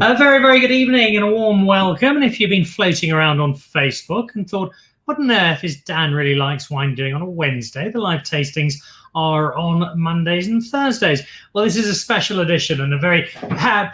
A very, very good evening and a warm welcome. And if you've been floating around on Facebook and thought, what on earth is Dan really likes wine doing on a Wednesday? The live tastings are on Mondays and Thursdays. Well, this is a special edition and a very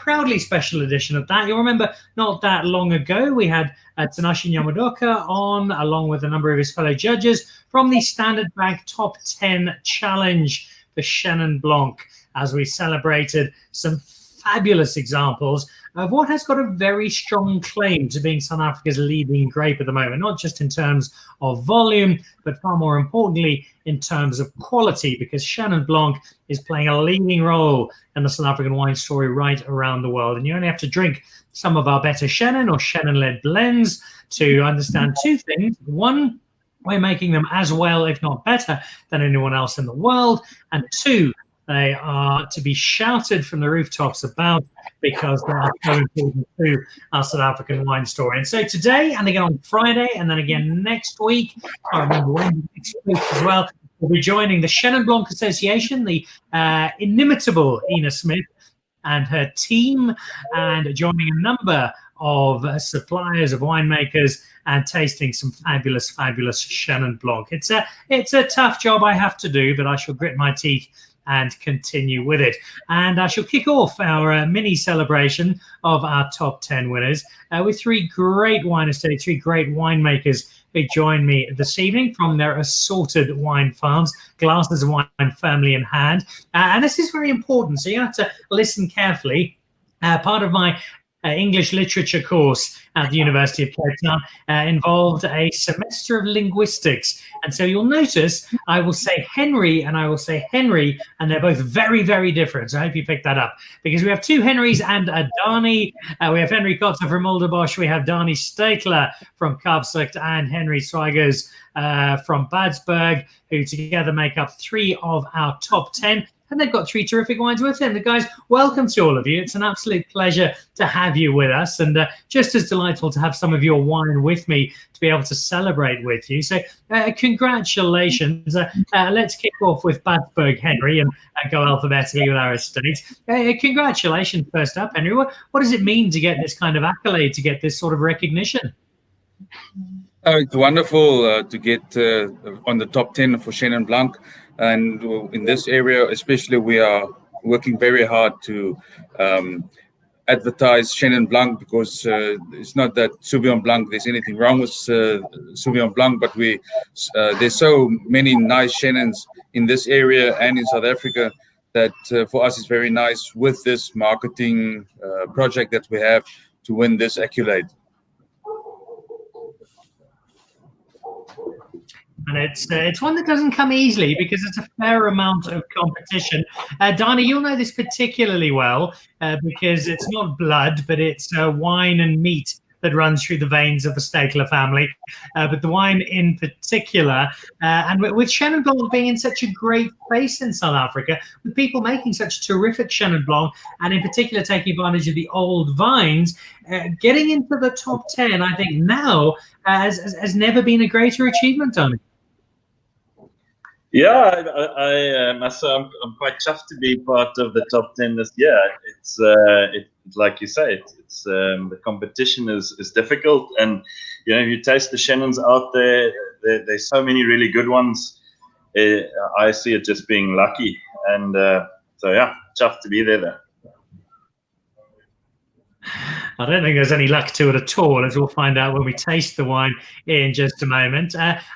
proudly special edition of that. You'll remember not that long ago, we had Tinashe Nyamudoka on, along with a number of his fellow judges, from the Standard Bank Top 10 Challenge for Chenin Blanc, as we celebrated some fabulous examples of what has got a very strong claim to being South Africa's leading grape at the moment, not just in terms of volume, but far more importantly, in terms of quality, because Chenin Blanc is playing a leading role in the South African wine story right around the world. And you only have to drink some of our better Chenin or Chenin-led blends to understand two things. One, we're making them as well, if not better, than anyone else in the world. And two, they are to be shouted from the rooftops about, because they are so important to our South African wine story. And so today, and again on Friday, and then again next week, I remember when next week as well, we'll be joining the Chenin Blanc Association, the inimitable Ina Smith and her team, and joining a number of suppliers of winemakers and tasting some fabulous, fabulous Chenin Blanc. It's a tough job I have to do, but I shall grit my teeth and continue with it. And I shall kick off our mini celebration of our top 10 winners with three great wine estates, three great winemakers who join me this evening from their assorted wine farms, glasses of wine firmly in hand. And this is very important, so you have to listen carefully. Part of my English literature course at the University of Cape Town involved a semester of linguistics. And so you'll notice I will say Henri and I will say Henry, and they're both very, very different. So I hope you picked that up, because we have two Henrys and a Danie. We have Henri Kotze from Mulderbosch. We have Danie Steytler from Kaapzicht and Henri Sweigers from Badsberg, who together make up three of our top 10. And they've got three terrific wines with them. The guys, welcome to all of you. It's an absolute pleasure to have you with us, and just as delightful to have some of your wine with me to be able to celebrate with you. So congratulations. Let's kick off with Badsberg, Henri, and go alphabetically with our estates. Congratulations first up, Henri. What does it mean to get this kind of accolade, to get this sort of recognition? It's wonderful to get on the top 10 for Chenin Blanc. And in this area, especially, we are working very hard to advertise Chenin Blanc, because it's not that Sauvignon Blanc, there's anything wrong with Sauvignon Blanc, but there's so many nice Chenins in this area and in South Africa that for us it's very nice with this marketing project that we have to win this accolade. And it's one that doesn't come easily, because it's a fair amount of competition. Danie, you'll know this particularly well because it's not blood, but it's wine and meat that runs through the veins of the Steytler family. But the wine in particular, and with Chenin Blanc being in such a great place in South Africa, with people making such terrific Chenin Blanc, and in particular taking advantage of the old vines, getting into the top 10, I think now has never been a greater achievement, Danie. Yeah, I must say I'm quite chuffed to be part of the top 10 this year. It's like you say, it's the competition is difficult, and you know, if you taste the Chenins out there, there's so many really good ones. I see it just being lucky, and so yeah, chuffed to be there. I don't think there's any luck to it at all, as we'll find out when we taste the wine in just a moment.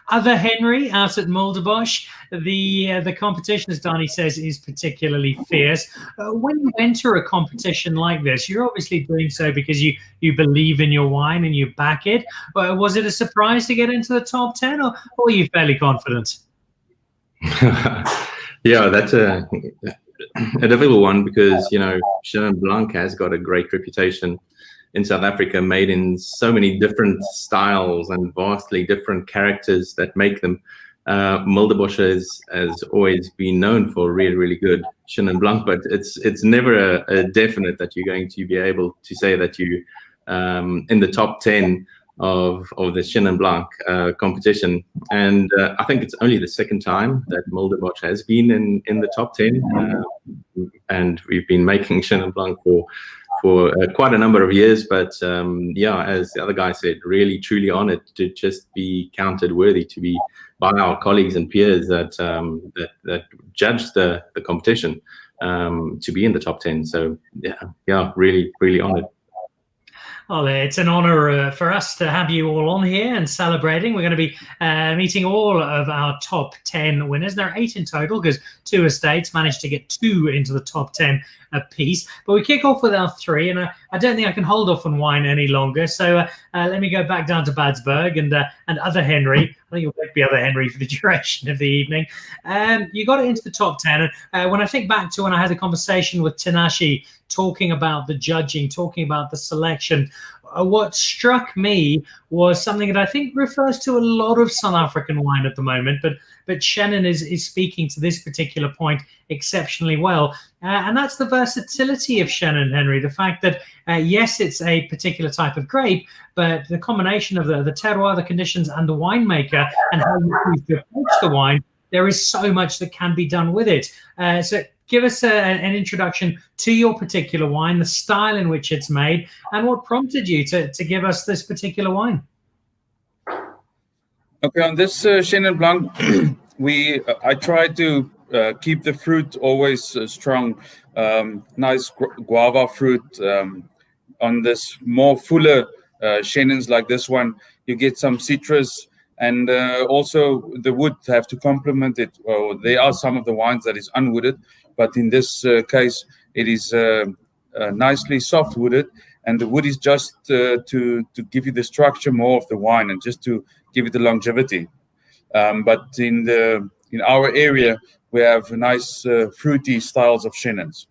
Other Henri out at Mulderbosch, the competition, as Danie says, is particularly fierce. When you enter a competition like this, you're obviously doing so because you believe in your wine and you back it. Was it a surprise to get into the top 10, or are you fairly confident? Yeah, that's a difficult one, because you know, Chenin Blanc has got a great reputation in South Africa, made in so many different styles and vastly different characters that make them. Mulderbosch has always been known for really, really good Chenin Blanc, but it's never a definite that you're going to be able to say that you in the top 10 of the Chenin Blanc competition. And I think it's only the second time that Mulderbosch has been in the top 10. And we've been making Chenin Blanc for for quite a number of years. But yeah, as the other guy said, really truly honored to just be counted worthy to be by our colleagues and peers that judged the competition to be in the top 10. So yeah, really honored. Well, it's an honor for us to have you all on here and celebrating. We're going to be meeting all of our top 10 winners. There are 8 in total because 2 estates managed to get 2 into the top 10 apiece. But we kick off with our 3, and I don't think I can hold off on wine any longer. So let me go back down to Badsberg and other Henri. I think you'll both be other Henri for the duration of the evening. You got it into the top 10. And when I think back to when I had a conversation with Tinashe, talking about the judging, talking about the selection, what struck me was something that I think refers to a lot of South African wine at the moment, but Chenin is speaking to this particular point exceptionally well. And that's the versatility of Chenin, Henri. The fact that, yes, it's a particular type of grape, but the combination of the terroir, the conditions, and the winemaker, and how you choose to approach the wine, there is so much that can be done with it. So give us an introduction to your particular wine, the style in which it's made, and what prompted you to give us this particular wine. Okay, on this Chenin Blanc, I try to keep the fruit always strong, nice guava fruit. On this more fuller Chenins like this one, you get some citrus, and also the wood have to complement it. Well, there are some of the wines that is unwooded, but in this case, it is nicely soft wooded, and the wood is just to give you the structure more of the wine and just to give it the longevity. But in our area, we have nice fruity styles of Chenins.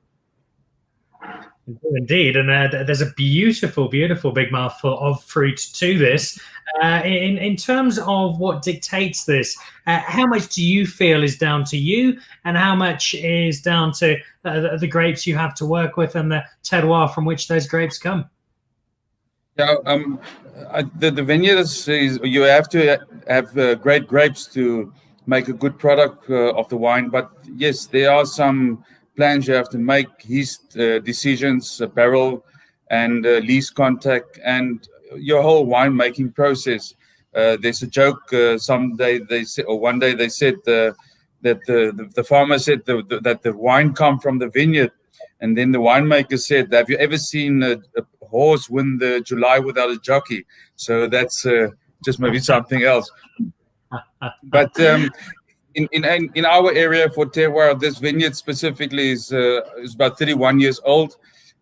Indeed, and there's a beautiful big mouthful of fruit to this. In terms of what dictates this, how much do you feel is down to you, and how much is down to the grapes you have to work with and the terroir from which those grapes come? Yeah, the vineyard is you have to have great grapes to make a good product of the wine. But yes, there are some plans you have to make, yeast decisions, barrel and lees contact, and your whole winemaking process. There's a joke. One day they said that the farmer said that the wine come from the vineyard, and then the winemaker said, "Have you ever seen a horse win the July without a jockey?" So that's just maybe something else. But in our area for terroir, this vineyard specifically is about 31 years old,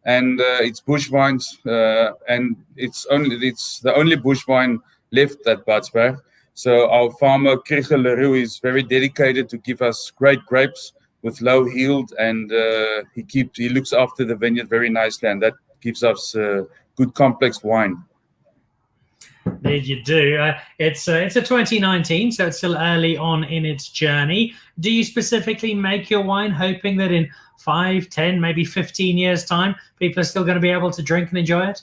and it's bush vines, and it's the only bush vine left at Badsberg. So our farmer Nicholl is very dedicated to give us great grapes with low yield, and he looks after the vineyard very nicely, and that gives us good complex wine. Did you do? It's a 2019, so it's still early on in its journey. Do you specifically make your wine hoping that in 5, 10, maybe 15 years' time, people are still going to be able to drink and enjoy it?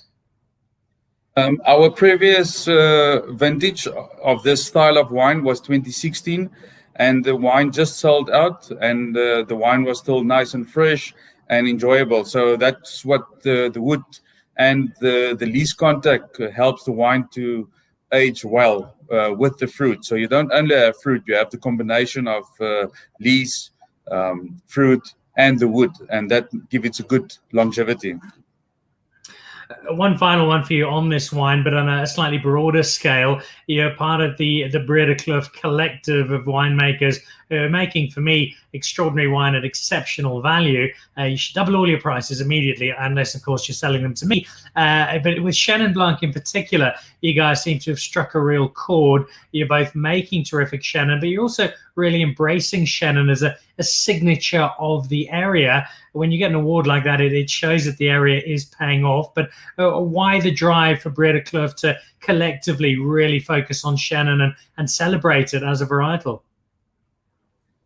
Our previous vintage of this style of wine was 2016, and the wine just sold out, and the wine was still nice and fresh and enjoyable. So that's what the wood and the lees contact helps the wine to age well with the fruit. So you don't only have fruit, you have the combination of lees, fruit, and the wood, and that gives it a good longevity. One final one for you on this wine, but on a slightly broader scale. You're part of the Breede Kloof collective of winemakers who are making, for me, extraordinary wine at exceptional value. You should double all your prices immediately, unless, of course, you're selling them to me. But with Chenin Blanc in particular, you guys seem to have struck a real chord. You're both making terrific Chenin, but you're also really embracing Chenin as a signature of the area. When you get an award like that, it shows that the area is paying off. But why the drive for Breede Kloof to collectively really focus on Chenin and celebrate it as a varietal?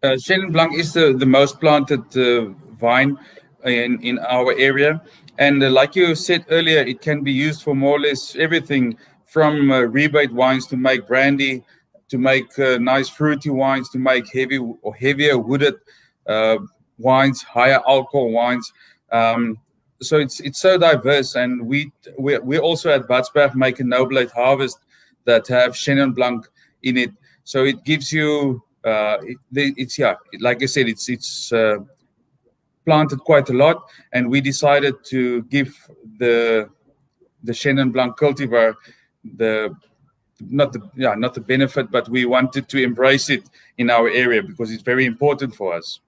Chenin Blanc is the most planted vine in our area. And like you said earlier, it can be used for more or less everything from rebate wines to make brandy, to make nice fruity wines, to make heavier wooded wines, higher alcohol wines. so it's so diverse, and we also at Badsberg make a no blade harvest that have Chenin Blanc in it. So it gives you it's like I said, it's planted quite a lot, and we decided to give the Chenin Blanc cultivar not the benefit, but we wanted to embrace it in our area because it's very important for us.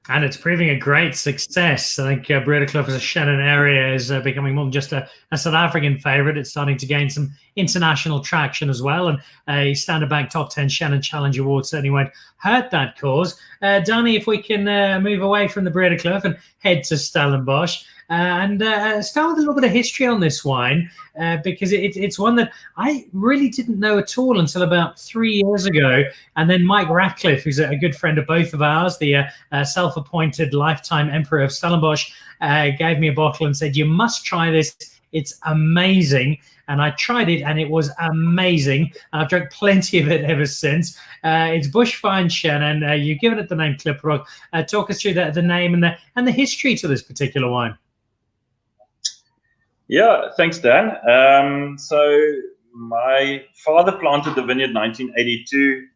And it's proving a great success. I think Breedekloof as a Chenin area is becoming more than just a South African favourite. It's starting to gain some international traction as well. And a Standard Bank Top 10 Chenin Challenge Award certainly won't hurt that cause. Danie, if we can move away from the Breedekloof and head to Stellenbosch. And start with a little bit of history on this wine, because it's one that I really didn't know at all until about 3 years ago. And then Mike Ratcliffe, who's a good friend of both of ours, the self-appointed lifetime emperor of Stellenbosch, gave me a bottle and said, "You must try this. It's amazing." And I tried it, and it was amazing. I've drunk plenty of it ever since. It's Bushfine Chenin. You've given it the name Kliprock. Talk us through the name and the history to this particular wine. Yeah, thanks, Dan. So my father planted the vineyard in 1982.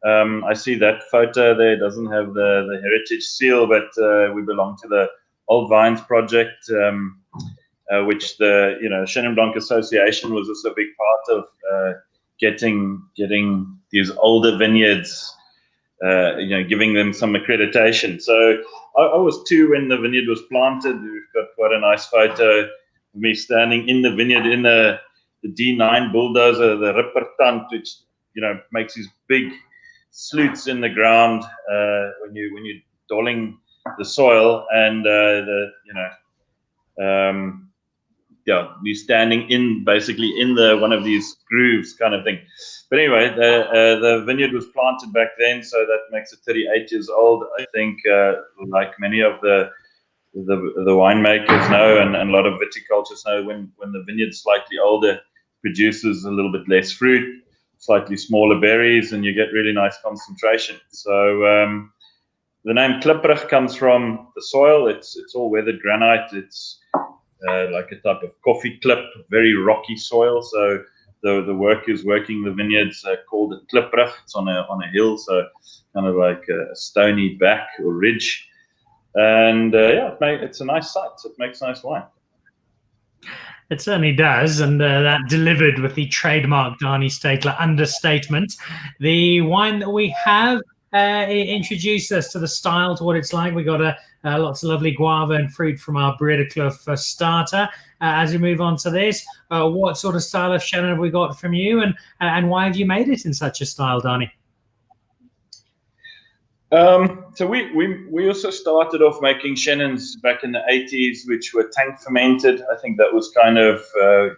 I see that photo there. It doesn't have the heritage seal, but we belong to the Old Vines Project, which the Chenin Blanc Association was also a big part of getting these older vineyards, giving them some accreditation. So I was 2 when the vineyard was planted. We've got quite a nice photo. Me standing in the vineyard in the D9 bulldozer, the Rippertand, which makes these big sloots in the ground when you're dolling the soil, and we're standing basically in one of these grooves kind of thing. But anyway, the vineyard was planted back then, so that makes it 38 years old. I think, like many of the winemakers know, and a lot of viticulturists know, when the vineyard's slightly older, produces a little bit less fruit, slightly smaller berries, and you get really nice concentration. So the name Kliprock comes from the soil. It's all weathered granite. It's like a type of coffee clip, very rocky soil. So the workers working the vineyards called it Kliprock. It's on a hill, so kind of like a stony back or ridge. And it's a nice site. So it makes nice wine. It certainly does, and that delivered with the trademark Danie Steytler understatement. The wine that we have introduced us to the style, to what it's like. We got lots of lovely guava and fruit from our Breedekloof starter. As we move on to this, what sort of style of Chenin have we got from you, and why have you made it in such a style, Danie? So we also started off making Chenins back in the 80s, which were tank fermented. I think that was kind of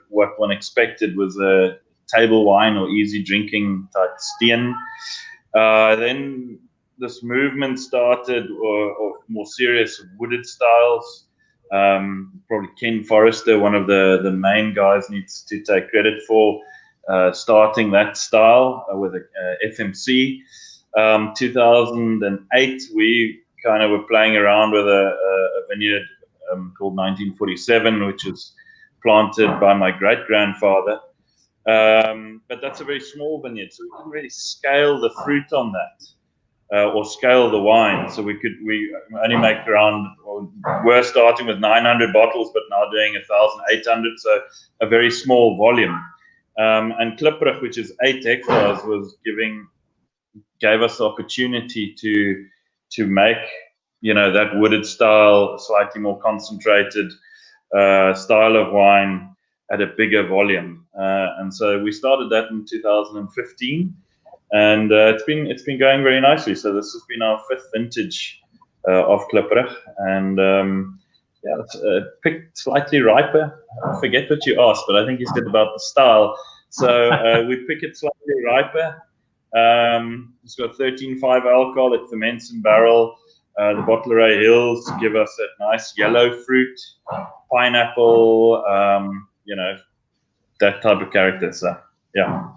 what one expected, was a table wine or easy drinking type steen. Then this movement started, or more serious wooded styles. Probably Ken Forrester, one of the main guys, needs to take credit for starting that style with a FMC. 2008, we kind of were playing around with a vineyard called 1947, which was planted by my great-grandfather. But that's a very small vineyard, so we couldn't really scale the fruit on that or scale the wine. So we only make we're starting with 900 bottles, but now doing 1,800, so a very small volume. And Kliprock, which is 8 hectares, gave us the opportunity to make that wooded style, slightly more concentrated style of wine at a bigger volume, and so we started that in 2015, and it's been going very nicely. So this has been our 5th vintage of Kliprock, and it's picked slightly riper. I forget what you asked, but I think you said about the style. So we pick it slightly riper. It's got 13.5 alcohol. It ferments in barrel. The Bottleray Hills give us that nice yellow fruit, pineapple, that type of character. So, yeah.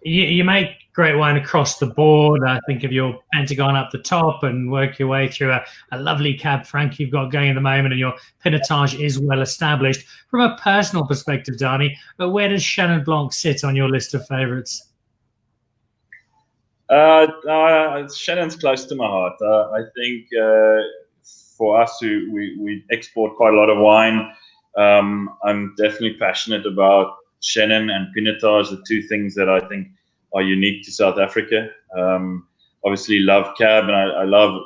You make great wine across the board. Think of your Pentagon up the top and work your way through a lovely Cab Franc you've got going at the moment, and your Pinotage is well established. From a personal perspective, Danie, where does Chenin Blanc sit on your list of favourites? Chenin's close to my heart. I think for us, we export quite a lot of wine. I'm definitely passionate about Chenin and Pinotage, the two things that I think are unique to South Africa. Obviously, love Cab, and I love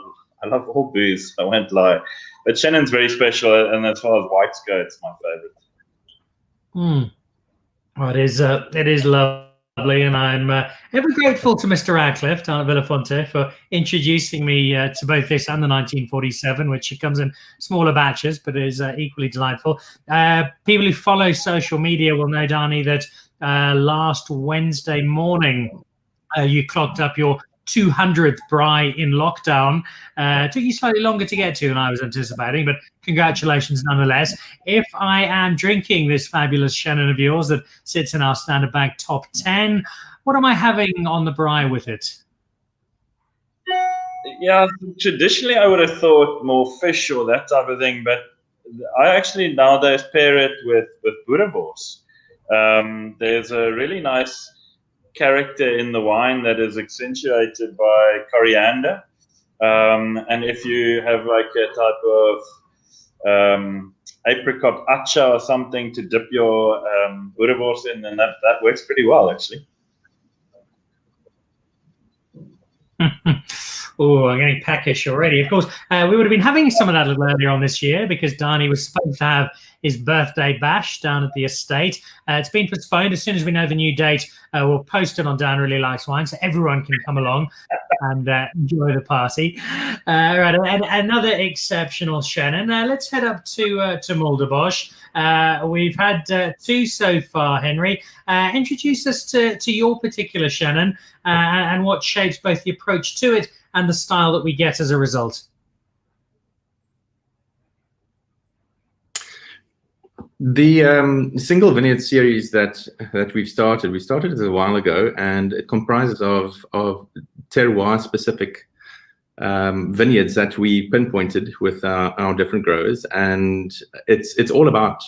all booze. I won't lie, but Chenin's very special, and as far as whites go, it's my favorite. Well, it is lovely, and I'm ever grateful to Mr. Radcliffe down at Villafonte for introducing me to both this and the 1947, which comes in smaller batches, but is equally delightful. People who follow social media will know, Danie, that last Wednesday morning you clocked up your 200th braai in lockdown. Took you slightly longer to get to than I was anticipating, but congratulations nonetheless. If I am drinking this fabulous Chenin of yours that sits in our Standard Bank top 10, what am I having on the braai with it? Yeah, traditionally I would have thought more fish or that type of thing, but I actually nowadays pair it with Mulderbosch. There's a really nice character in the wine that is accentuated by coriander, and if you have like a type of apricot acha or something to dip your Mulderbosch in, then that works pretty well actually. Oh, I'm getting peckish already. Of course, we would have been having some of that a little earlier on this year because Danie was supposed to have his birthday bash down at the estate. It's been postponed. As soon as we know the new date, we'll post it on Dan Really Likes Wine so everyone can come along and enjoy the party. Right, and another exceptional Chenin. Let's head up to Mulderbosch. We've had two so far, Henri. Introduce us to your particular Chenin and what shapes both the approach to it and the style that we get as a result. The single vineyard series that we started it a while ago, and it comprises of terroir specific vineyards that we pinpointed with our different growers, and it's all about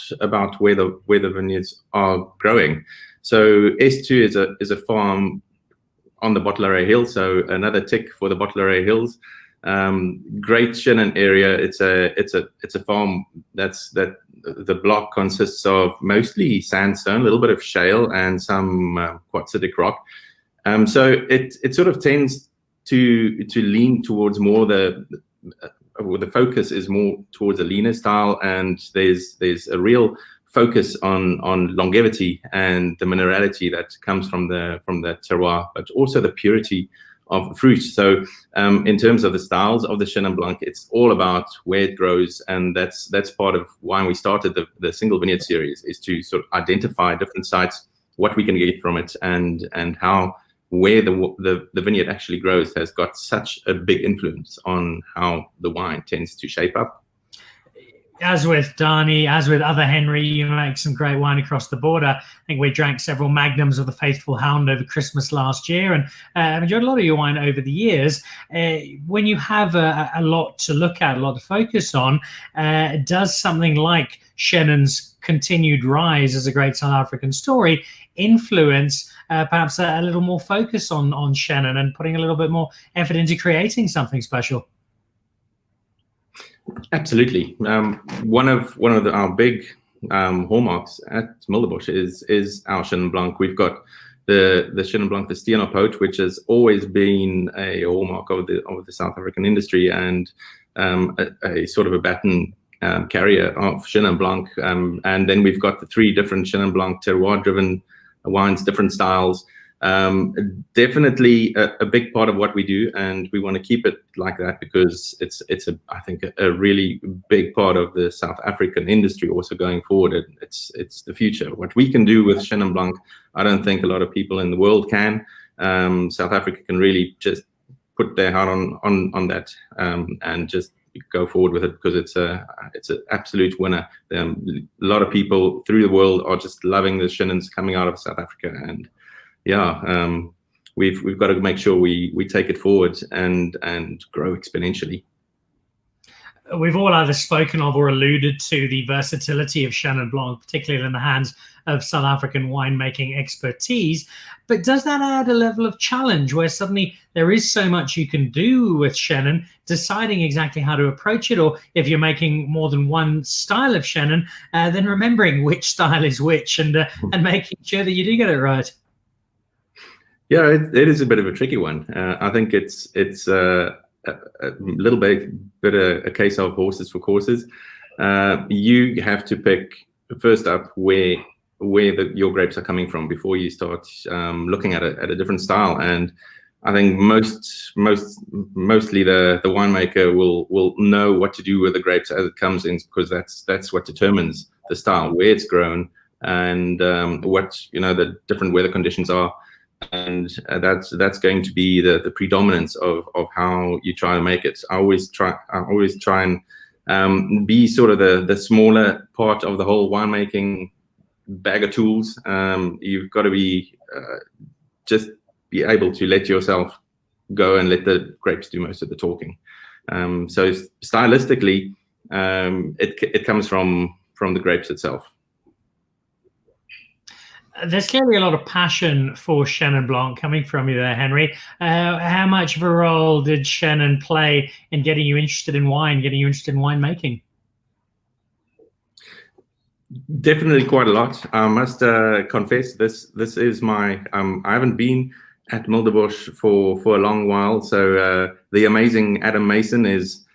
where the vineyards are growing. So S2 is a farm on the Bottleray Hill, so another tick for the Bottleray Hills. Great Chenin area. It's a farm that the block consists of mostly sandstone, a little bit of shale, and some quartzitic rock. So it sort of tends to lean towards more the focus is more towards a leaner style, and there's a real focus on longevity and the minerality that comes from the terroir, but also the purity of fruit. So in terms of the styles of the Chenin Blanc, it's all about where it grows, and that's part of why we started the single vineyard series, is to sort of identify different sites, what we can get from it, and how where the vineyard actually grows has got such a big influence on how the wine tends to shape up. As with Danie, as with other Henri, you make some great wine across the border. I think we drank several magnums of the Faithful Hound over Christmas last year, and I've enjoyed a lot of your wine over the years. When you have a lot to look at, a lot to focus on, does something like Chenin's continued rise as a great South African story influence perhaps a little more focus on Chenin and putting a little bit more effort into creating something special? Absolutely. One of our big hallmarks at Mulderbosch is our Chenin Blanc. We've got the Chenin Blanc, the Steenop Haut, which has always been a hallmark of the South African industry, and a sort of a baton carrier of Chenin Blanc. And then we've got the three different Chenin Blanc terroir-driven wines, different styles. Definitely a big part of what we do, and we want to keep it like that because it's I think a really big part of the South African industry also going forward. It's the future. What we can do with Chenin Blanc, I don't think a lot of people in the world can. South Africa can really just put their heart on that and just go forward with it, because it's an absolute winner. A lot of people through the world are just loving the Chenins coming out of South Africa, and yeah, we've got to make sure we take it forward and grow exponentially. We've all either spoken of or alluded to the versatility of Chenin Blanc, particularly in the hands of South African winemaking expertise. But does that add a level of challenge where suddenly there is so much you can do with Chenin, deciding exactly how to approach it? Or if you're making more than one style of Chenin, then remembering which style is which and making sure that you do get it right? Yeah, it is a bit of a tricky one. I think it's a little bit a case of horses for courses. You have to pick first up where your grapes are coming from before you start looking at a different style. And I think mostly the winemaker will know what to do with the grapes as it comes in, because that's what determines the style, where it's grown, and what the different weather conditions are. And that's going to be the predominance of how you try to make it. I always try and be sort of the smaller part of the whole winemaking bag of tools. You've got to be just be able to let yourself go and let the grapes do most of the talking. So stylistically, it comes from the grapes itself. There's clearly a lot of passion for Chenin Blanc coming from you there, Henri. How much of a role did Chenin play in getting you interested in wine, getting you interested in winemaking? Definitely quite a lot. I must confess, this is my. I haven't been at Mulderbosch for a long while, so the amazing Adam Mason is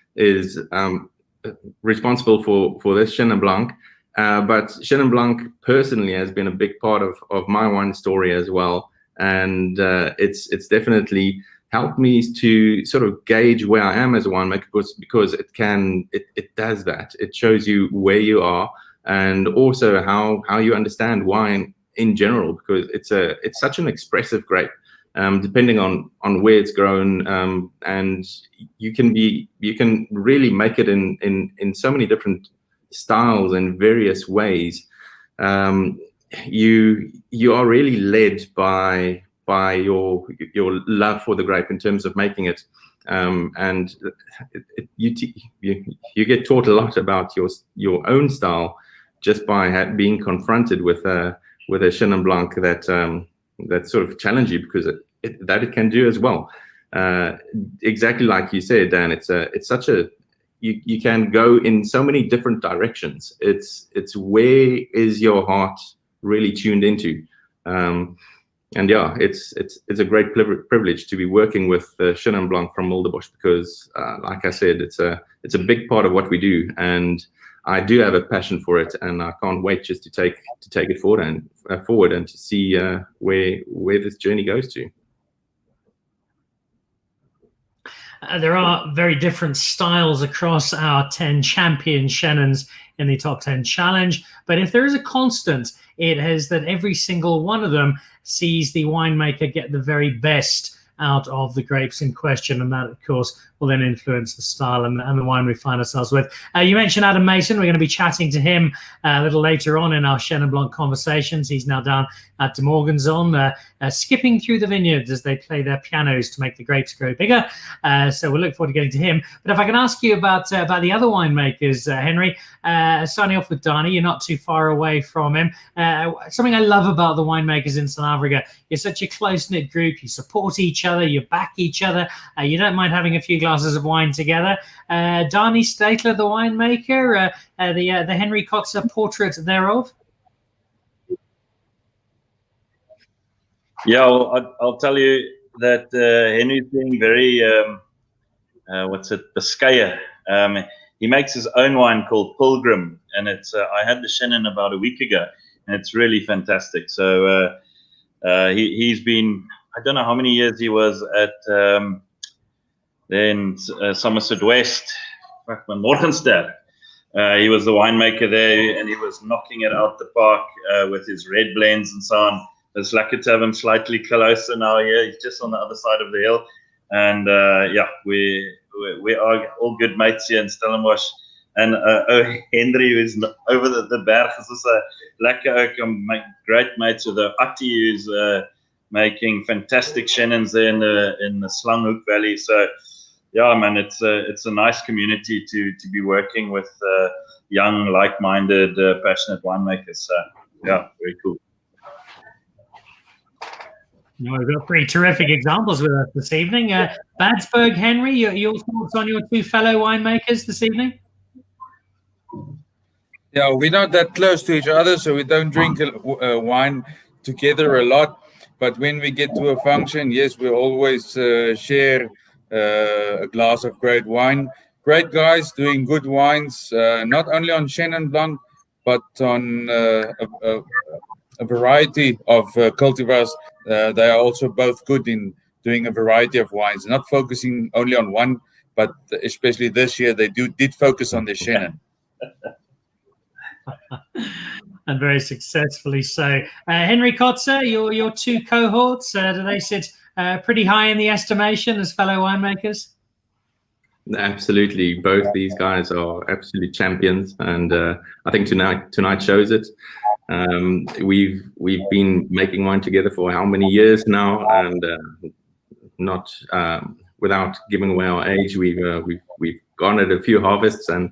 responsible for this Chenin Blanc. But Chenin Blanc personally has been a big part of my wine story as well, and it's definitely helped me to sort of gauge where I am as a winemaker, because it does that. It shows you where you are, and also how you understand wine in general, because it's such an expressive grape, depending on where it's grown, and you can really make it in so many different styles in various ways. You are really led by your love for the grape in terms of making it, and you get taught a lot about your own style just by being confronted with a Chenin Blanc that sort of challenge you, because it can do as well. Exactly like you said, Dan. It's such a you can go in so many different directions. It's where is your heart really tuned into, and yeah, it's a great privilege to be working with Chenin Blanc from Mulderbosch, because like I said, it's a big part of what we do, and I do have a passion for it, and I can't wait just to take it forward and to see where this journey goes to. There are very different styles across our 10 champion Chenins in the Top 10 Challenge. But if there is a constant, it is that every single one of them sees the winemaker get the very best out of the grapes in question. And that, of course, will then influence the style and the wine we find ourselves with. You mentioned Adam Mason. We're going to be chatting to him a little later on in our Chenin Blanc conversations. He's now down at De Morganson, skipping through the vineyards as they play their pianos to make the grapes grow bigger. So we'll look forward to getting to him. But if I can ask you about the other winemakers, Henri, starting off with Danie, you're not too far away from him. Something I love about the winemakers in South Africa, you're such a close-knit group. You support each other, you back each other. You don't mind having a few glasses of wine together. Danie Steytler, the winemaker, the Henri Kotze portrait thereof. Yeah, I'll tell you that Henri's being very, Biscaya. He makes his own wine called Pilgrim, and it's I had the Chenin about a week ago, and it's really fantastic. So he's been, I don't know how many years he was at then Somerset West, Morgenster. He was the winemaker there, and he was knocking it out the park with his red blends and so on. It's lucky to have him slightly closer now here. He's just on the other side of the hill. And yeah, we are all good mates here in Stellenbosch. And Henri, who's over the berg, is also lekker ook. I'm great mates with Atti, who's making fantastic Chenins there in the Slanghoek Valley. So, yeah, man, it's a nice community to be working with young, like-minded, passionate winemakers. So, yeah, very cool. We've got three terrific examples with us this evening. Badsberg, Henri, your thoughts on your two fellow winemakers this evening? Yeah, we're not that close to each other, so we don't drink wine together a lot. But when we get to a function, yes, we always share a glass of great wine. Great guys doing good wines, not only on Chenin Blanc, but on a variety of cultivars. They are also both good in doing a variety of wines, not focusing only on one, but especially this year, they did focus on the Chenin. And very successfully so. Henri Kotze, your two cohorts, do they sit pretty high in the estimation as fellow winemakers? Absolutely, both these guys are absolute champions, and I think tonight shows it. We've been making wine together for how many years now, and not without giving away our age, we've garnered a few harvests, and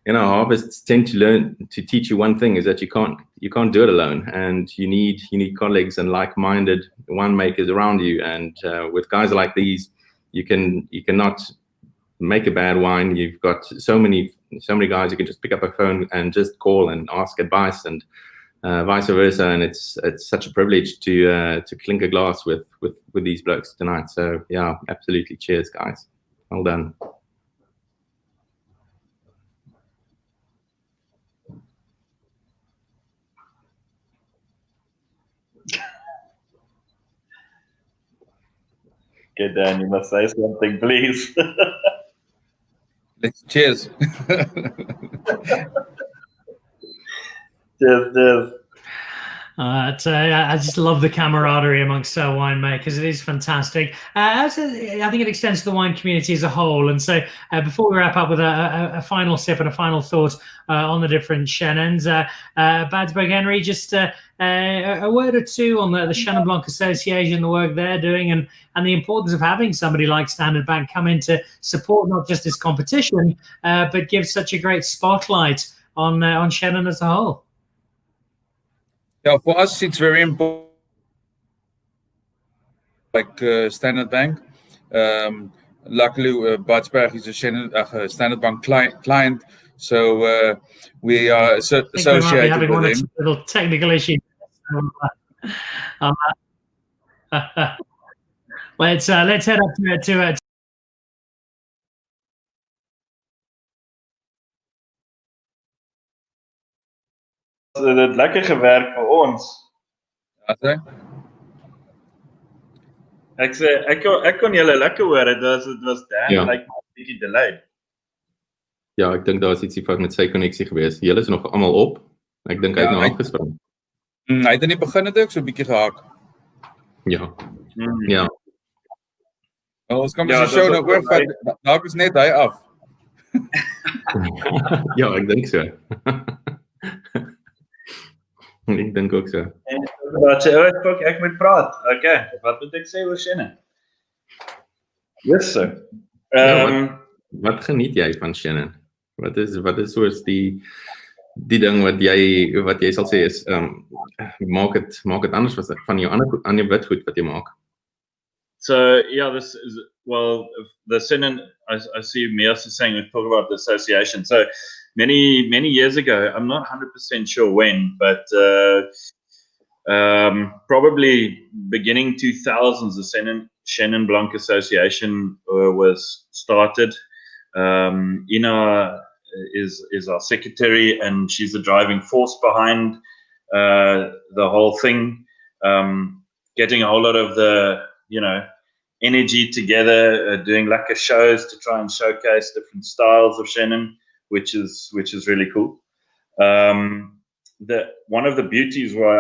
harvests tend to teach you one thing, is that you can't do it alone, and you need colleagues and like-minded winemakers around you. And with guys like these, you cannot make a bad wine. You've got so many guys you can just pick up a phone and just call and ask advice, and vice versa. And it's such a privilege to clink a glass with these blokes tonight. So yeah, absolutely. Cheers, guys. Well done. Okay, Dan, you must say something, please. Let's cheers. Cheers. I just love the camaraderie amongst winemakers. It is fantastic. I think it extends to the wine community as a whole. And so before we wrap up with a final sip and a final thought on the different Chenins, Badsberg, Henri, just a word or two on the Chenin Blanc Association, the work they're doing, and the importance of having somebody like Standard Bank come in to support not just this competition, but give such a great spotlight on Chenin as a whole. Yeah, for us, it's very important, like Standard Bank. Luckily, Badsberg is a Standard Bank client, so we are associated with them. A little technical issue. Let's head up to Het het lekker gewerkt vir ons. Okay. Ek kon julle lekker hoor. Dit was Dan, Ja. like 'n bietjie delayed. Ja, ek dink daar is ietsie fout met sy konneksie gewees. Julle is nog almal op. Ek dink hy het nou uitgespring. Hy het in die begin het ook so 'n bietjie gehak. Ja. Ja. Ons kan maar show nou oorvat. Dalk is net hy af. Ja, ek dink so. Ek dink ook so. En wat sê ek? Ek moet praat. Okay, wat moet ek sê oor Chenin? Yes sir. Wat geniet jy van Chenin? Wat is soos die ding wat jy sal sê is maak het anders van jou ander witgoed wat jy maak? So yeah, this is, well, the Chenin, I see Mias is saying, we talk about the association. So many years ago, I'm not 100% sure when, but probably beginning 2000s, the Chenin Blanc Association was started. Ina is our secretary, and she's the driving force behind the whole thing, getting a whole lot of the energy together, doing lekker shows to try and showcase different styles of Chenin, which is really cool. One of the beauties why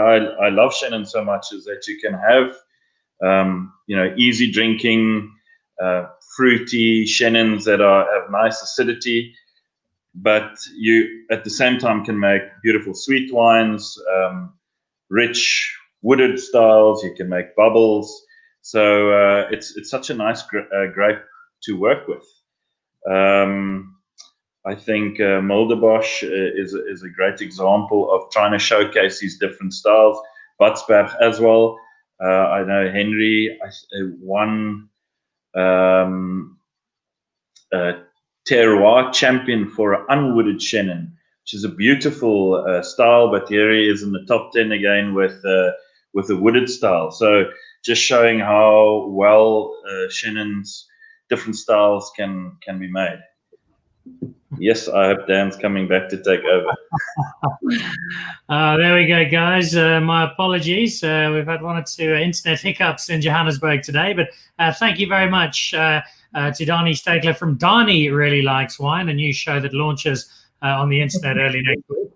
I love Chenin so much is that you can have easy drinking, fruity Chenins that have nice acidity, but you at the same time can make beautiful sweet wines, rich wooded styles. You can make bubbles. So it's such a nice grape to work with. I think Mulderbosch is a great example of trying to showcase these different styles. Badsberg as well. I know Henri won terroir champion for unwooded Chenin, which is a beautiful style. But here he is in the top 10 again with a wooded style. So just showing how well Chenin's different styles can be made. Yes, I hope Dan's coming back to take over. There we go, guys. My apologies. We've had one or two internet hiccups in Johannesburg today, but thank you very much to Danie Steytler from Danie Really Likes Wine, a new show that launches on the internet early next week.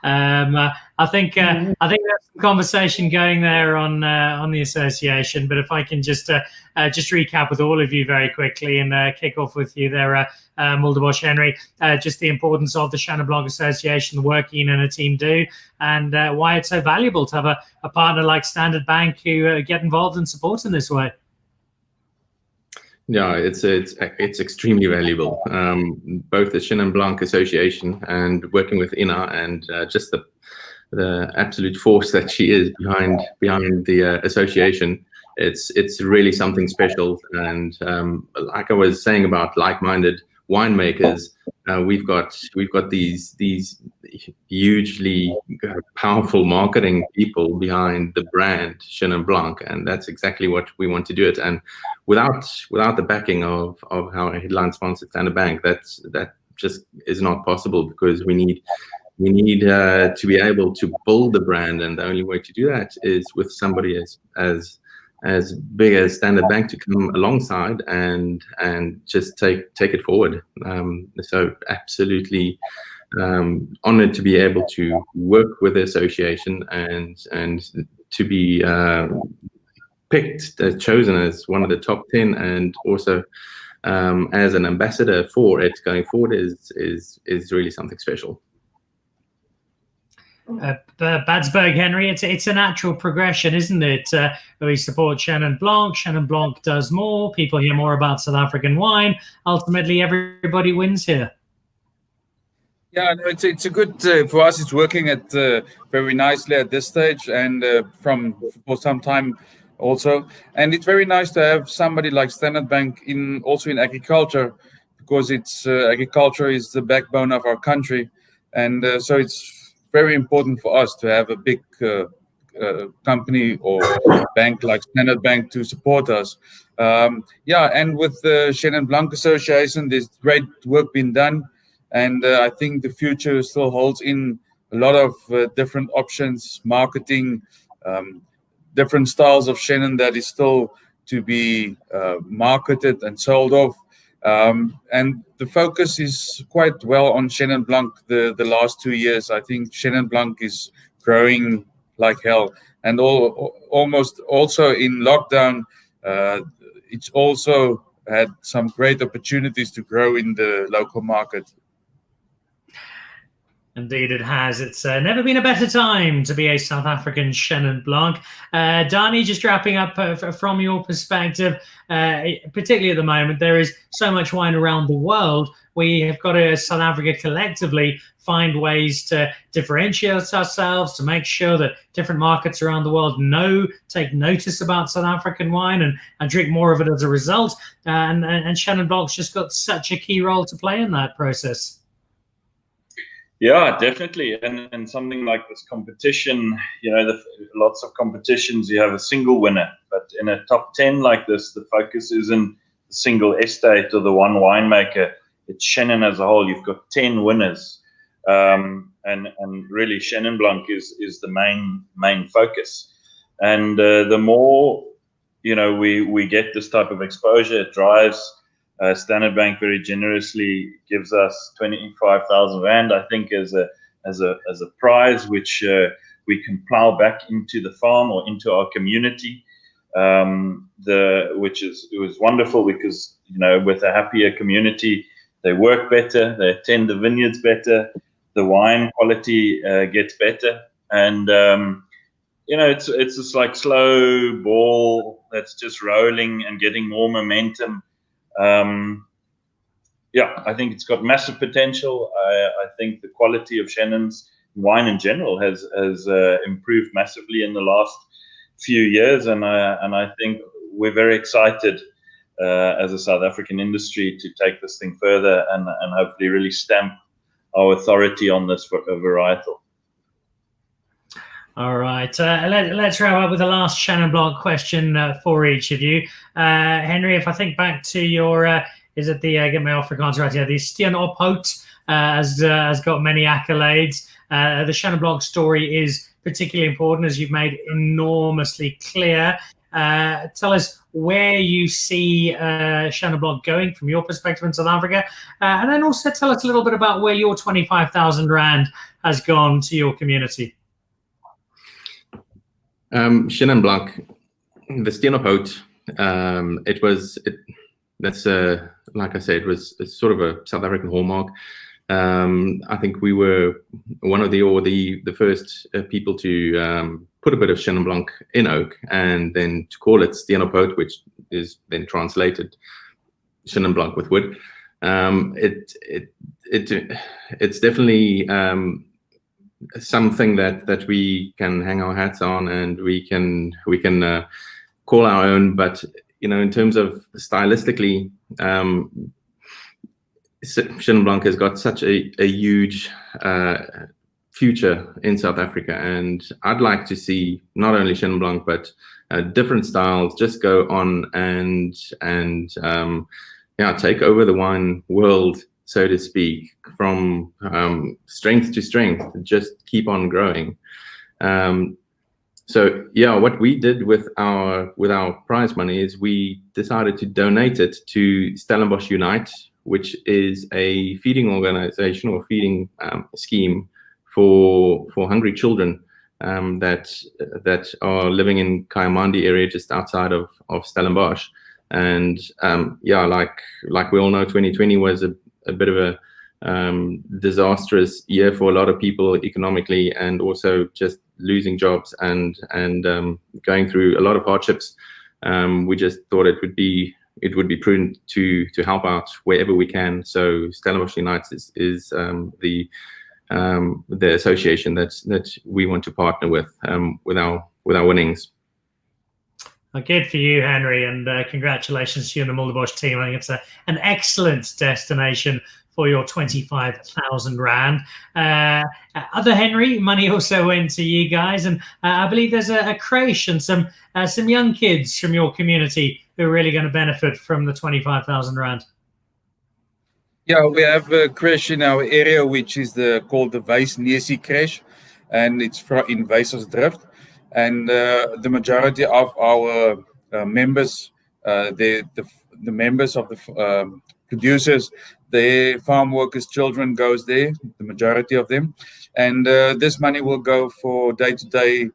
I think there's some conversation going there on the association, but if I can just recap with all of you very quickly and kick off with you there, Mulderbosch, Henri, just the importance of the Chenin Blanc Association, the work Ian and a team do, and why it's so valuable to have a partner like Standard Bank who get involved and support in this way. Yeah, it's extremely valuable. Both the Chenin Blanc Association and working with Ina and just the absolute force that she is behind the association. It's really something special. And like I was saying about like-minded winemakers, we've got these hugely powerful marketing people behind the brand Chenin Blanc, and that's exactly what we want to do it. And without the backing of our headline sponsor Standard Bank, that just is not possible, because we need to be able to build the brand, and the only way to do that is with somebody as big as Standard Bank to come alongside and just take it forward. So absolutely honored to be able to work with the association and to be picked, chosen as one of the top 10, and also as an ambassador for it going forward is really something special. Badsberg, Henri, it's a natural progression, isn't it? We support Chenin Blanc. Chenin Blanc does more. People hear more about South African wine. Ultimately, everybody wins here. Yeah, no, it's a good for us. It's working at very nicely at this stage, and for some time also. And it's very nice to have somebody like Standard Bank also in agriculture, because it's agriculture is the backbone of our country, and so it's very important for us to have a big company or bank like Standard Bank to support us. And with the Chenin Blanc Association, there's great work being done, and I think the future still holds in a lot of different options, marketing, different styles of Chenin that is still to be marketed and sold off. And the focus is quite well on Chenin Blanc the last 2 years. I think Chenin Blanc is growing like hell. And almost also in lockdown, it's also had some great opportunities to grow in the local market. Indeed, it has. It's never been a better time to be a South African Chenin Blanc. Danie, just wrapping up from your perspective, particularly at the moment, there is so much wine around the world. We have got to, as South Africa, collectively find ways to differentiate ourselves, to make sure that different markets around the world take notice about South African wine and drink more of it as a result. And Chenin Blanc's just got such a key role to play in that process. Yeah, definitely. And something like this competition, lots of competitions, you have a single winner. But in a top 10 like this, the focus isn't the single estate or the one winemaker. It's Chenin as a whole. You've got 10 winners. And really, Chenin Blanc is the main focus. And the more, we get this type of exposure, it drives. Standard Bank very generously gives us 25,000 Rand, I think, as a prize, which we can plow back into the farm or into our community. It was wonderful because with a happier community, they work better, they attend the vineyards better, the wine quality gets better, and it's just like slow ball that's just rolling and getting more momentum. I think it's got massive potential. I think the quality of Chenen's wine in general has improved massively in the last few years, and I think we're very excited as a South African industry to take this thing further and hopefully really stamp our authority on this varietal. All right, let's wrap up with the last Chenin Blanc question for each of you. Henri, if I think back to your, is it the, get my Afrikaans right here, the Steen Ophout has got many accolades. The Chenin Blanc story is particularly important, as you've made enormously clear. Tell us where you see Chenin Blanc going from your perspective in South Africa, and then also tell us a little bit about where your 25,000 Rand has gone to your community. Chenin Blanc, the Steen Ophout, that's like I said, it's sort of a South African hallmark. I think we were one of the first people to put a bit of Chenin Blanc in oak, and then to call it Steen Ophout, which is then translated Chenin Blanc with wood. It's definitely something that we can hang our hats on, and we can call our own. But in terms of stylistically, Chenin Blanc has got such a huge future in South Africa, and I'd like to see not only Chenin Blanc but different styles just go on and take over the wine world, so to speak, from strength to strength, just keep on growing. What we did with our prize money is we decided to donate it to Stellenbosch Unite, which is a feeding organization or feeding scheme for hungry children that are living in Kayamandi area just outside of Stellenbosch. And like we all know, 2020 was a bit of a disastrous year for a lot of people economically, and also just losing jobs and going through a lot of hardships. We just thought it would be prudent to help out wherever we can. So Stellenbosch Unite is the association that we want to partner with our winnings. Well, good for you, Henri, and congratulations to you and the Mulderbosch team. I think it's an excellent destination for your 25,000 Rand. Other Henri, money also went to you guys, and I believe there's a creche and some young kids from your community who are really going to benefit from the 25,000 Rand. Yeah, we have a creche in our area, which is called the Wysnesie creche, and it's in Wysersdrift. And the majority of our members, the members of the producers, the farm workers' children goes there, the majority of them. And this money will go for day-to-day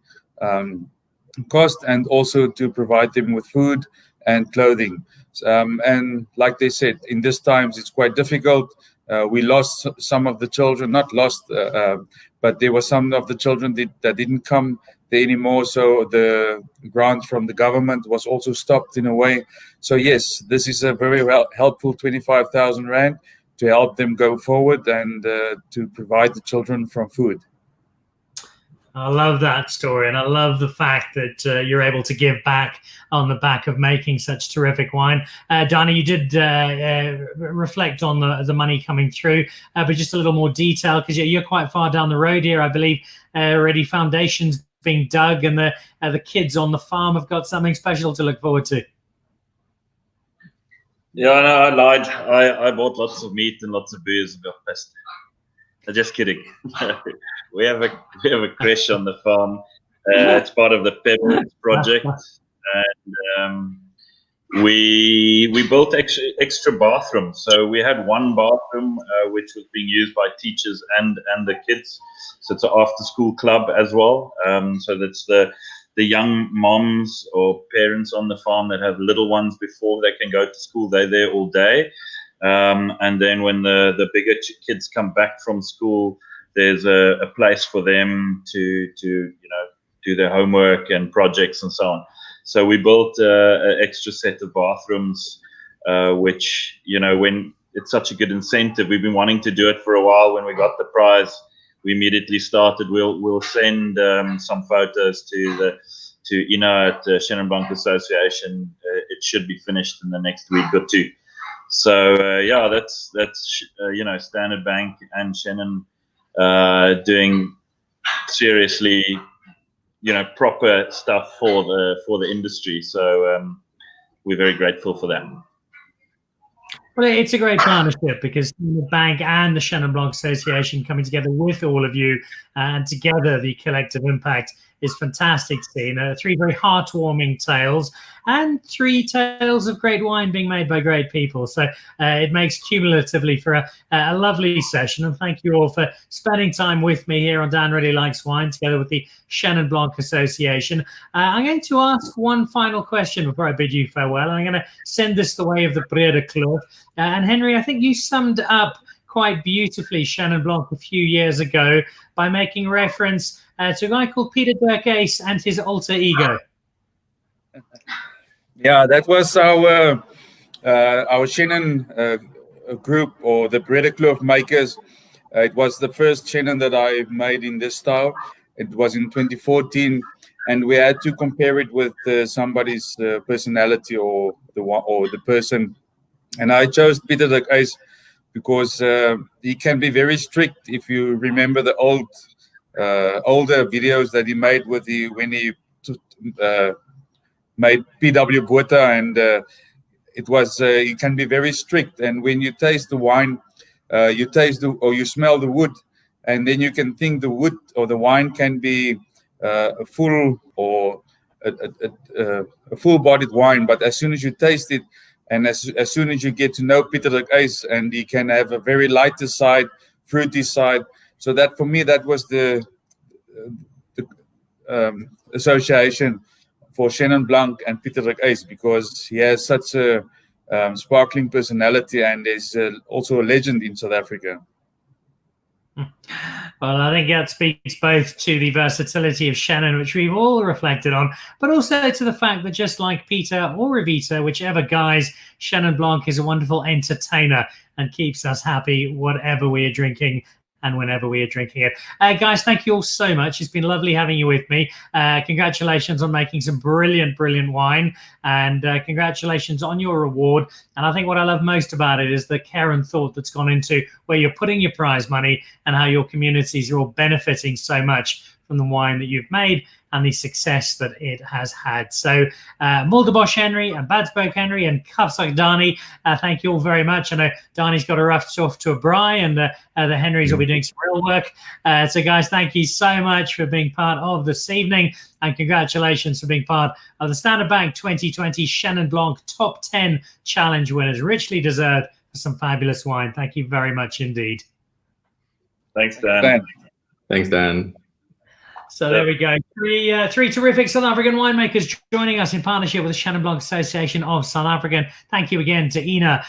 cost, and also to provide them with food and clothing. And like they said, in these times, it's quite difficult. We lost some of the children, not lost, but there were some of the children that didn't come there anymore. So the grant from the government was also stopped in a way. So yes, this is a very helpful 25,000 Rand to help them go forward and to provide the children from food. I love that story, and I love the fact that you're able to give back on the back of making such terrific wine. Danie, you did reflect on the money coming through, but just a little more detail, because you're quite far down the road here. I believe already foundations being dug, and the kids on the farm have got something special to look forward to. Yeah, no, I lied. I bought lots of meat and lots of booze and got pissed. Just kidding. We have a creche on the farm. It's part of the Pebbles project, and we built extra bathrooms. So we had one bathroom which was being used by teachers and the kids. So it's an after-school club as well. So that's the young moms or parents on the farm that have little ones before they can go to school. They're there all day. And then when the bigger kids come back from school, there's a place for them to do their homework and projects and so on. So we built an extra set of bathrooms, which, when it's such a good incentive, we've been wanting to do it for a while. When we got the prize, we immediately started. We'll send some photos to Ina at the Chenin Bank Association. It should be finished in the next week or two. So that's Standard Bank and Chenin doing seriously, proper stuff for the industry. So we're very grateful for that. Well, it's a great partnership because the bank and the Chenin Blanc Association coming together with all of you, and together the collective impact is fantastic to see. 3 very heartwarming tales and 3 tales of great wine being made by great people. So it makes cumulatively for a lovely session. And thank you all for spending time with me here on Dan Really Likes Wine, together with the Chenin Blanc Association. I'm going to ask one final question before I bid you farewell. I'm going to send this the way of the Brede Kloof. And Henri, I think you summed up quite beautifully Chenin Blanc a few years ago by making reference to a guy called Peter Dirk Ace and his alter ego. Yeah, that was our Chenin group, or the Brede Kloof makers. It was the first Chenin that I made in this style. It was in 2014, and we had to compare it with somebody's personality or the person. And I chose Peter Dirk Ace because he can be very strict. If you remember the older videos that he made when he made PW Botha, and it was he can be very strict. And when you taste the wine, you smell the wood, and then you can think the wood or the wine can be a full or a full-bodied wine, but as soon as you taste it, and as soon as you get to know Peter Dirk Ace, and he can have a very lighter side, fruity side. So that, for me, that was the association for Chenin Blanc and Peter Dirk Ace, because he has such a sparkling personality and is also a legend in South Africa. Well, I think that speaks both to the versatility of Chenin, which we've all reflected on, but also to the fact that just like Peter or Revita, whichever guise, Chenin Blanc is a wonderful entertainer and keeps us happy whatever we are drinking and whenever we are drinking it. Guys, thank you all so much. It's been lovely having you with me. Congratulations on making some brilliant, brilliant wine, and congratulations on your reward. And I think what I love most about it is the care and thought that's gone into where you're putting your prize money and how your communities are all benefiting so much from the wine that you've made and the success that it has had. So Mulderbosch Henri and Badsberg Henri and Kaapzicht Danie, thank you all very much. I know Danie's got a rough off to a braai, and the Henrys will be doing some real work. So guys, thank you so much for being part of this evening, and congratulations for being part of the Standard Bank 2020 Chenin Blanc Top 10 Challenge winners. Richly deserved for some fabulous wine. Thank you very much indeed. Thanks, Dan. Thanks, Dan. So there we go. Three terrific South African winemakers joining us in partnership with the Chenin Blanc Association of South Africa. Thank you again to Ina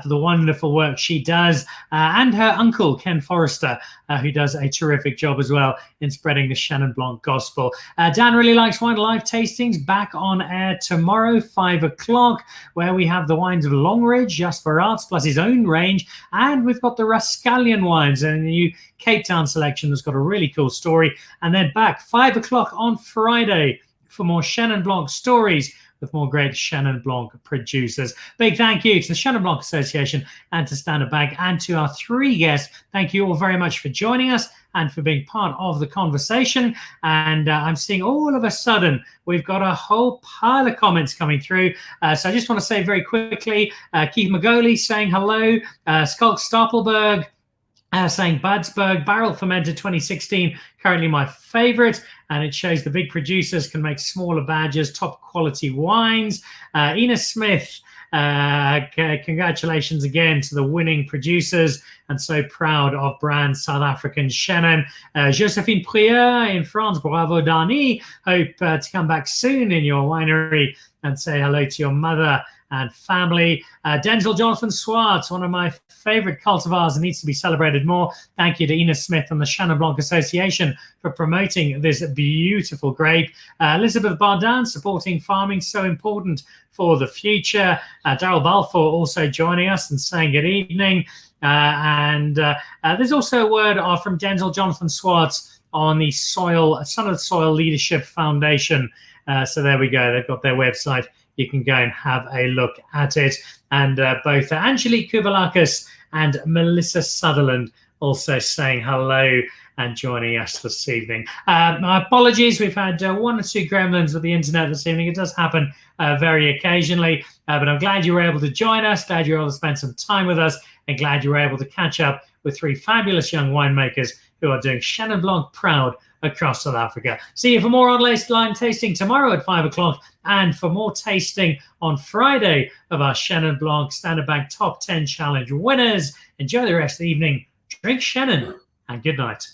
for the wonderful work she does, and her uncle, Ken Forrester, who does a terrific job as well in spreading the Chenin Blanc gospel. Dan Really Likes Wine live tastings back on air tomorrow, 5 o'clock, where we have the wines of Longridge, Jasper Arts, plus his own range, and we've got the Rascallion wines and the new Cape Town selection that's got a really cool story. And then back 5 o'clock on Friday for more Chenin Blanc stories with more great Chenin Blanc producers. Big thank you to the Chenin Blanc Association and to Standard Bank, and to our 3 guests. Thank you all very much for joining us and for being part of the conversation. And I'm seeing all of a sudden we've got a whole pile of comments coming through. So I just want to say very quickly, Keith Magoli saying hello, Skulk Stapelberg, saying Badsberg barrel fermented 2016, currently my favorite, and it shows the big producers can make smaller badges, top quality wines. Ina Smith, congratulations again to the winning producers, and so proud of brand South African Chenin. Josephine Prieur in France, bravo Danie, hope to come back soon in your winery and say hello to your mother and family. Denzel Jonathan Swartz, one of my favorite cultivars and needs to be celebrated more. Thank you to Ina Smith and the Chenin Blanc Association for promoting this beautiful grape. Elizabeth Bardin, supporting farming, so important for the future. Daryl Balfour also joining us and saying good evening. There's also a word from Denzel Jonathan Swartz on the Son of the Soil Leadership Foundation. So there we go. They've got their website. You can go and have a look at it. And both Angelique Kouvalakis and Melissa Sutherland also saying hello and joining us this evening. My apologies, we've had one or two gremlins with the internet this evening. It does happen very occasionally, but I'm glad you were able to join us, glad you were able to spend some time with us, and glad you were able to catch up with three fabulous young winemakers who are doing Chenin Blanc proud across South Africa. See you for more on line tasting tomorrow at 5 o'clock, and for more tasting on Friday of our Chenin Blanc Standard Bank Top 10 Challenge winners. Enjoy the rest of the evening. Drink Chenin, and good night.